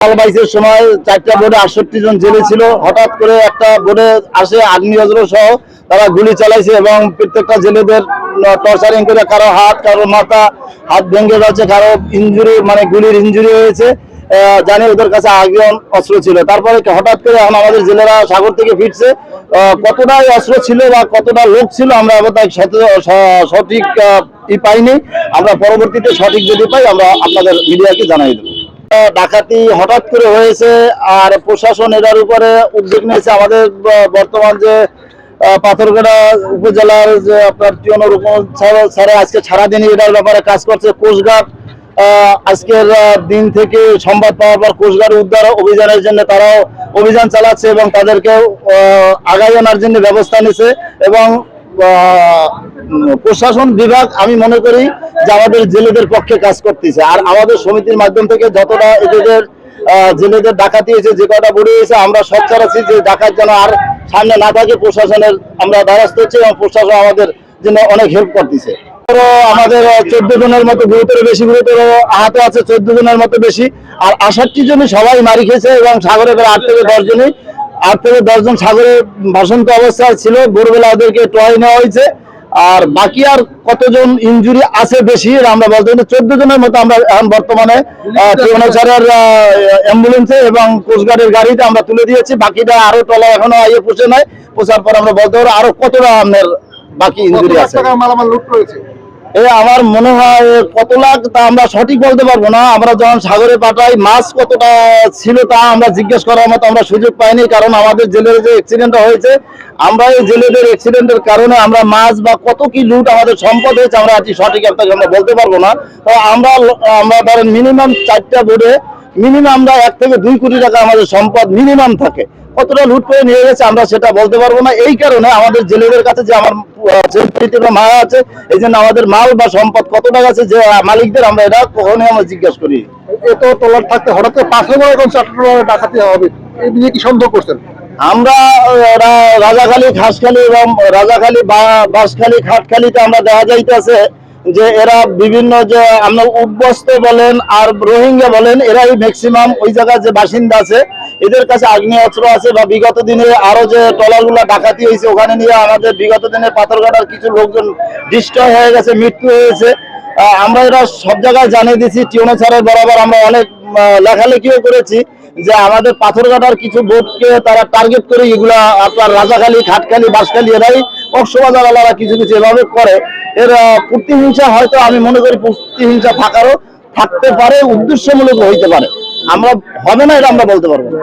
বাইশের সময় 4টা বোর্ডে 68 জন জেলে ছিল। হঠাৎ করে একটা বোর্ডে আসে আর্মি অস্ত্র সহ, তারা গুলি চালাইছে এবং প্রত্যেকটা জেলেদের টর্চারিং করে কারো হাত, কারো মাথা, হাত ভেঙে যাচ্ছে, কারো ইনজুরি মানে গুলির ইনজুরি হয়েছে। জানি ওদের কাছে আগে অস্ত্র ছিল। তারপরে হঠাৎ করে এখন আমাদের জেলেরা সাগর থেকে ফিরছে, কতটা অস্ত্র ছিল বা কতটা লোক ছিল আমরা সঠিক পাইনি। আমরা পরবর্তীতে সঠিক যদি পাই আমরা আপনাদের মিডিয়াকে জানাই দেবো। ডাকাতি হঠাৎ করে হয়েছে আর প্রশাসন এটার উপরে উদ্যোগ নিয়েছে। আমাদের বর্তমান যে পাথরঘাটা উপজেলার যে আপনার স্যার আজকে সারাদিন এটার ব্যাপারে কাজ করছে। কোস্টগার্ড আজকের দিন থেকে সংবাদ পাওয়ার পর কোস্টগার্ড উদ্ধার অভিযানের জন্য তারাও অভিযান চালাচ্ছে এবং তাদেরকে আগায় আনার জন্য ব্যবস্থা নিচ্ছে। এবং প্রশাসন বিভাগ আমি মনে করি যে আমাদের জেলেদের পক্ষে কাজ করতেছে। আর আমাদের সমিতির মাধ্যম থেকে যতটা এদের জেলেদের ডাকাতি হয়েছে, যে কটা বড় হয়েছে, আমরা সব চালাচ্ছি যে ডাকাত যেন আর সামনে না থাকে। প্রশাসনের আমরা দ্বারস্থ হচ্ছি এবং প্রশাসন আমাদের জন্য অনেক হেল্প করতেছে। আমাদের 14 জনের মতো বেশি গুরুতর আহত আছে, 14 জনের মতো বেশি। আর 68 জনই সবাই মারি খেয়েছে এবং সাগরে প্রায় 8 থেকে 10 জন সাগরে ভাসন্ত অবস্থায় ছিল। ভোরবেলা ওদেরকে টয় নেওয়া হয়েছে। আর বাকি আর কতজন ইনজুরি আছে বেশি আমরা বলতে পারি 14 জনের মতো আমরা এখন বর্তমানে অ্যাম্বুলেন্সে এবং কোস্টগার্ডের গাড়িতে আমরা তুলে দিয়েছি। বাকিটা আরো টলা এখনো আইয়ে পৌঁছে নাই, পৌঁছার পর আমরা বলতে পারবো আরো কতটা আপনার বাকি ইনজুরি আছে। মালামাল লুট করেছে আমার মনে হয় কত লাখ তা আমরা সঠিক বলতে পারবো না। আমরা যখন সাগরে পাঠাই মাছ কতটা ছিল তা আমরা জিজ্ঞেস করার মতো আমরা সুযোগ পাইনি, কারণ আমাদের জেলের যে অ্যাক্সিডেন্টটা হয়েছে, আমরা এই জেলেদের অ্যাক্সিডেন্টের কারণে আমরা মাছ বা কত কি লুট আমাদের সম্পদ হয়েছে আমরা সঠিক আপনাকে আমরা বলতে পারবো না। তো আমরা ধরেন মিনিমাম 4টা বোর্ডে মিনিমাম আমরা 1 থেকে 2 কোটি টাকা আমাদের সম্পদ মিনিমাম থাকে। কতটা লুট করে নিয়ে গেছে আমরা সেটা বলতে পারবো না। এই কারণে আমাদের জেলেদের কাছে যে আমার মায়া আছে, এই জন্য আমাদের মাল বা সম্পদ কত টাকা আছে যে মালিকদের আমরা এটা কখনোই আমরা জিজ্ঞেস করি। এত টলার থাকতে হঠাৎ করে 5 নম্বর এখন 4 টলার ডাকাতি হবে, এই নিয়ে কি সন্দেহ করছেন? আমরা রাজাখালী, খাসখালী এবং রাজাখালী, বাঁশখালী, খাটখালীতে আমরা দেখা যাইতেছে যে এরা বিভিন্ন যে আমরা উদ্বস্ত বলেন আর রোহিঙ্গা বলেন, এরাই ম্যাক্সিমাম ওই জায়গায় যে বাসিন্দা আছে এদের কাছে আগ্নেয় অস্ত্র আছে। বা বিগত দিনে আরো যে ট্রলারগুলো ডাকাতি হয়েছে ওখানে নিয়ে আমাদের বিগত দিনে পাথরঘাটার কিছু লোকজন ডিস্ট্রয় হয়ে গেছে, মৃত্যু হয়েছে। আমরা এরা সব জায়গায় জানিয়ে দিচ্ছি। টিউনো স্যারের বরাবর আমরা অনেক লেখালেখিও করেছি যে আমাদের পাথরঘাটার কিছু বোটকে তারা টার্গেট করে এগুলা আপনার রাজাখালী, খাটখালী, বাঁশখালী এরাই কক্সবাজার আলাদা কিছু কিছু এভাবে করে। এর প্রতিহিংসা হয়তো আমি মনে করি প্রতিহিংসা থাকতে পারে, উদ্দেশ্যমূলক হইতে পারে। আমরা হবে না এটা আমরা বলতে পারবো না।